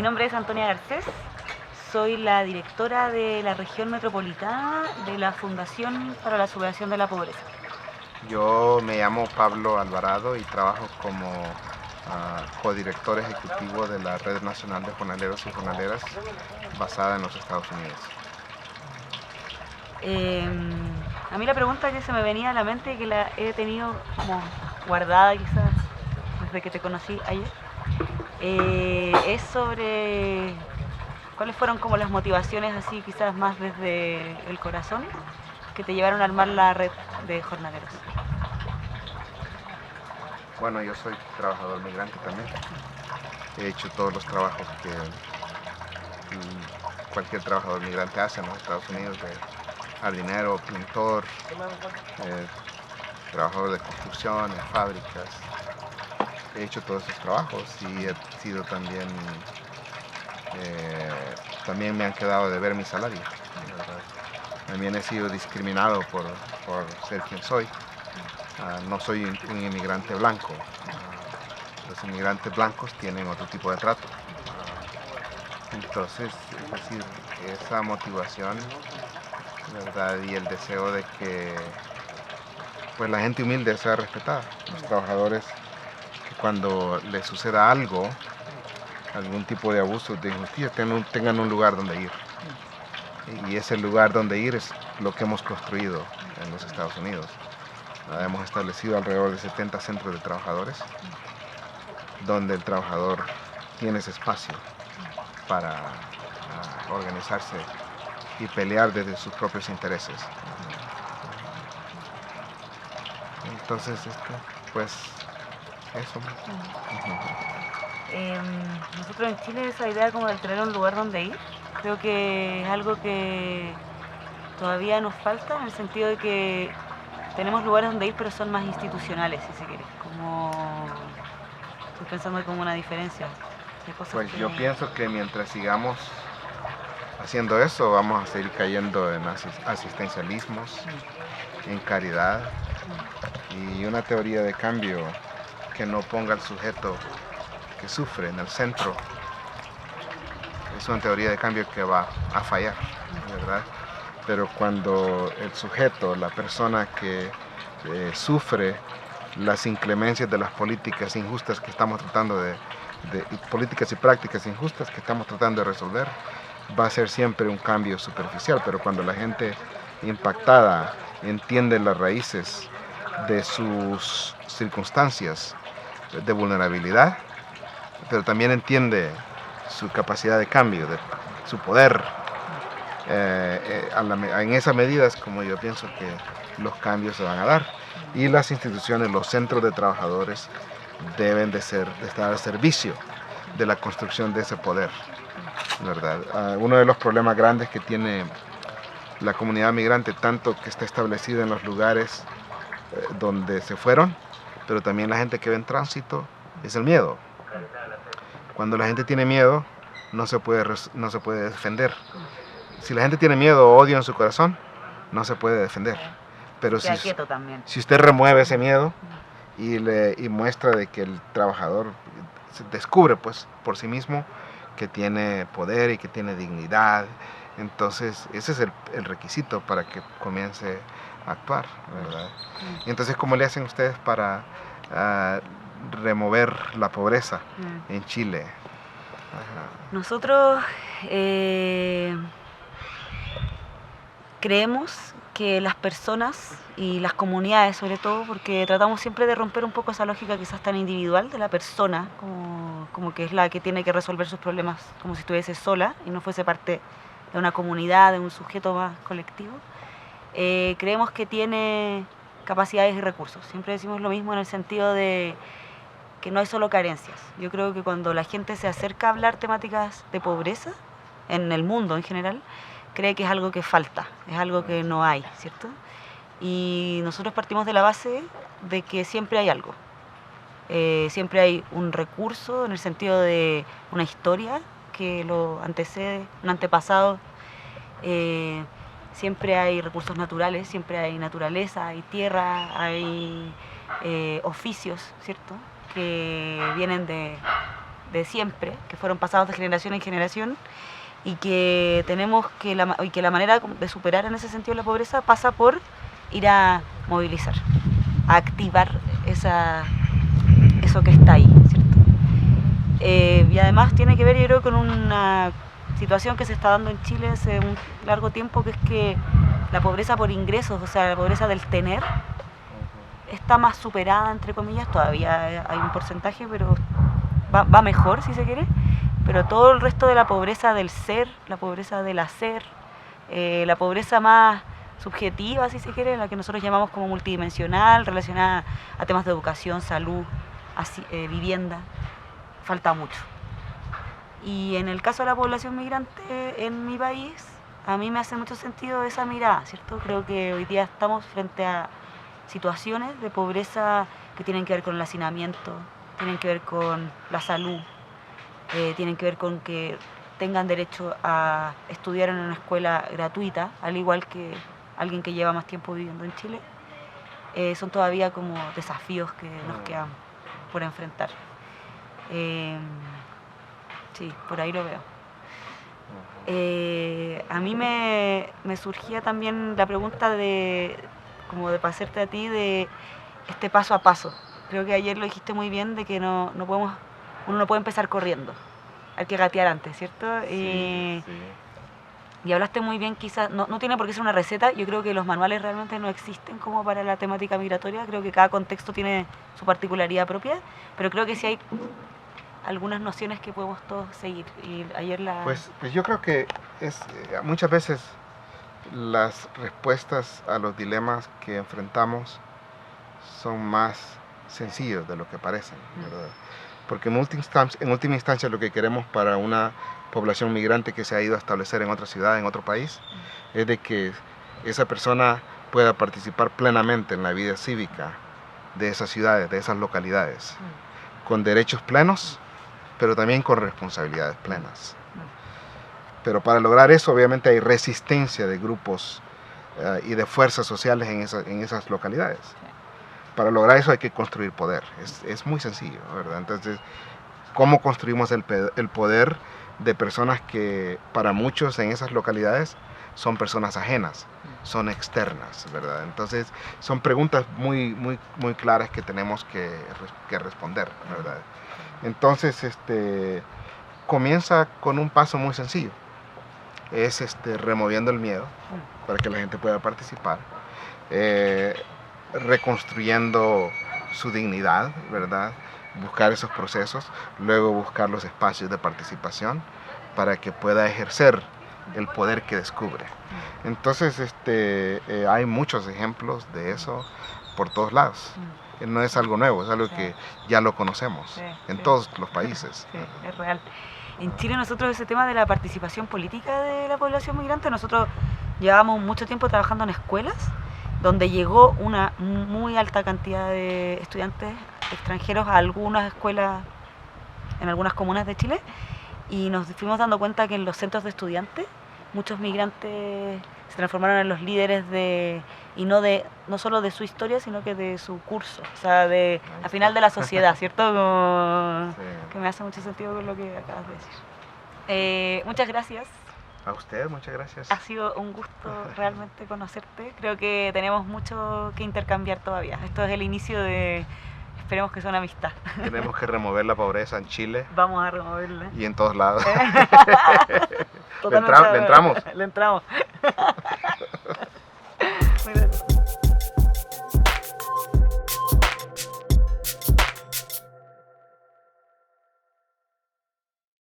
Mi nombre es Antonia Garcés, soy la directora de la región metropolitana de la Fundación para la Superación de la Pobreza. Yo me llamo Pablo Alvarado y trabajo como codirector ejecutivo de la Red Nacional de Jornaleros y Jornaleras basada en los Estados Unidos. A mí la pregunta que se me venía a la mente y que la he tenido como guardada quizás desde que te conocí ayer, es sobre cuáles fueron como las motivaciones así quizás más desde el corazón que te llevaron a armar la red de jornaleros. Bueno, yo soy trabajador migrante también. He hecho todos los trabajos que cualquier trabajador migrante hace en los Estados Unidos, de jardinero, pintor, trabajador de construcción, en fábricas. He hecho todos esos trabajos y he sido también me han quedado de ver mi salario, ¿verdad? También he sido discriminado por ser quien soy. No soy un inmigrante blanco. Los inmigrantes blancos tienen otro tipo de trato. Entonces, es decir, esa motivación, ¿verdad? Y el deseo de que pues, la gente humilde sea respetada. Los trabajadores, que cuando les suceda algo, algún tipo de abuso, de injusticia, tengan un lugar donde ir. Y ese lugar donde ir es lo que hemos construido en los Estados Unidos. Hemos establecido alrededor de 70 centros de trabajadores, donde el trabajador tiene ese espacio para organizarse y pelear desde sus propios intereses. Entonces, pues, eso. Nosotros en Chile esa idea como de tener un lugar donde ir, creo que es algo que todavía nos falta, en el sentido de que tenemos lugares donde ir, pero son más institucionales, si se quiere. Estoy pensando como una diferencia. Pues yo pienso que mientras sigamos haciendo eso, vamos a seguir cayendo en asistencialismos, en caridad, y una teoría de cambio que no ponga al sujeto que sufre en el centro es una teoría de cambio que va a fallar, ¿verdad? Pero cuando el sujeto, la persona que sufre las inclemencias de las políticas injustas que estamos tratando de políticas y prácticas injustas que estamos tratando de resolver, va a ser siempre un cambio superficial. Pero cuando la gente impactada entiende las raíces de sus circunstancias de vulnerabilidad, pero también entiende su capacidad de cambio, de su poder, en esa medida es como yo pienso que los cambios se van a dar. Y las instituciones, los centros de trabajadores deben de estar al servicio de la construcción de ese poder, ¿verdad? Uno de los problemas grandes que tiene la comunidad migrante, tanto que está establecida en los lugares donde se fueron, pero también la gente que ve en tránsito, es el miedo. Cuando la gente tiene miedo, no se puede defender. Si la gente tiene miedo o odio en su corazón, no se puede defender. Pero si usted remueve ese miedo y muestra de que el trabajador se descubre pues por sí mismo que tiene poder y que tiene dignidad, entonces ese es el requisito para que comience a actuar, ¿verdad? Y entonces, ¿cómo le hacen ustedes para remover la pobreza en Chile? Nosotros creemos que las personas y las comunidades, sobre todo, porque tratamos siempre de romper un poco esa lógica quizás tan individual de la persona, como que es la que tiene que resolver sus problemas como si estuviese sola y no fuese parte de una comunidad, de un sujeto más colectivo. Creemos que tiene capacidades y recursos. Siempre decimos lo mismo en el sentido de que no hay solo carencias. Yo creo que cuando la gente se acerca a hablar temáticas de pobreza, en el mundo en general, cree que es algo que falta, es algo que no hay, ¿cierto? Y nosotros partimos de la base de que siempre hay algo. Siempre hay un recurso en el sentido de una historia que lo antecede, un antepasado. Siempre hay recursos naturales, siempre hay naturaleza, hay tierra, hay oficios, ¿cierto? Que vienen de de siempre, que fueron pasados de generación en generación, y que tenemos que la manera de superar en ese sentido la pobreza pasa por ir a movilizar, a activar eso que está ahí, ¿cierto? Y además tiene que ver, yo creo, con una situación que se está dando en Chile hace un largo tiempo, que es que la pobreza por ingresos, o sea, la pobreza del tener, está más superada, entre comillas. Todavía hay un porcentaje, pero va mejor, si se quiere. Pero todo el resto de la pobreza del ser, la pobreza del hacer, la pobreza más subjetiva, si se quiere, la que nosotros llamamos como multidimensional, relacionada a temas de educación, salud, vivienda, falta mucho. Y en el caso de la población migrante en mi país, a mí me hace mucho sentido esa mirada, ¿cierto? Creo que hoy día estamos frente a situaciones de pobreza que tienen que ver con el hacinamiento, tienen que ver con la salud, tienen que ver con que tengan derecho a estudiar en una escuela gratuita, al igual que alguien que lleva más tiempo viviendo en Chile. Son todavía como desafíos que nos quedan por enfrentar. Sí, por ahí lo veo. A mí me surgía también la pregunta como de pasarte a ti, de este paso a paso. Creo que ayer lo dijiste muy bien, de que uno no puede empezar corriendo, hay que gatear antes, ¿cierto? Sí. Y hablaste muy bien, quizás, no tiene por qué ser una receta, yo creo que los manuales realmente no existen como para la temática migratoria, creo que cada contexto tiene su particularidad propia, pero creo que sí hay algunas nociones que podemos todos seguir. Y ayer Pues yo creo que muchas veces las respuestas a los dilemas que enfrentamos son más sencillos de lo que parecen, ¿verdad? Porque en última instancia lo que queremos para una población migrante que se ha ido a establecer en otra ciudad, en otro país, es de que esa persona pueda participar plenamente en la vida cívica de esas ciudades, de esas localidades, con derechos plenos, pero también con responsabilidades plenas. Pero para lograr eso, obviamente, hay resistencia de grupos y de fuerzas sociales en esas localidades. Para lograr eso hay que construir poder. Es muy sencillo, ¿verdad? Entonces, ¿cómo construimos el poder de personas que para muchos en esas localidades son personas ajenas, son externas, ¿verdad? Entonces, son preguntas muy, muy, muy claras que tenemos que responder, ¿verdad? Entonces, comienza con un paso muy sencillo. Es removiendo el miedo para que la gente pueda participar, reconstruyendo su dignidad, ¿verdad? Buscar esos procesos, luego buscar los espacios de participación para que pueda ejercer el poder que descubre. Entonces, hay muchos ejemplos de eso por todos lados. No es algo nuevo, es algo que ya lo conocemos en todos los países. Sí, es real. En Chile nosotros ese tema de la participación política de la población migrante, nosotros llevamos mucho tiempo trabajando en escuelas, donde llegó una muy alta cantidad de estudiantes extranjeros a algunas escuelas en algunas comunas de Chile, y nos fuimos dando cuenta que en los centros de estudiantes muchos migrantes se transformaron en los líderes y no solo de su historia, sino que de su curso, o sea, al final de la sociedad, ¿cierto? Que me hace mucho sentido con lo que acabas de decir. Muchas gracias. A usted, muchas gracias. Ha sido un gusto realmente conocerte. Creo que tenemos mucho que intercambiar todavía. Esto es el inicio de, esperemos que sea una amistad. Tenemos que remover la pobreza en Chile. Vamos a removerla. Y en todos lados. Le entramos. Le entramos.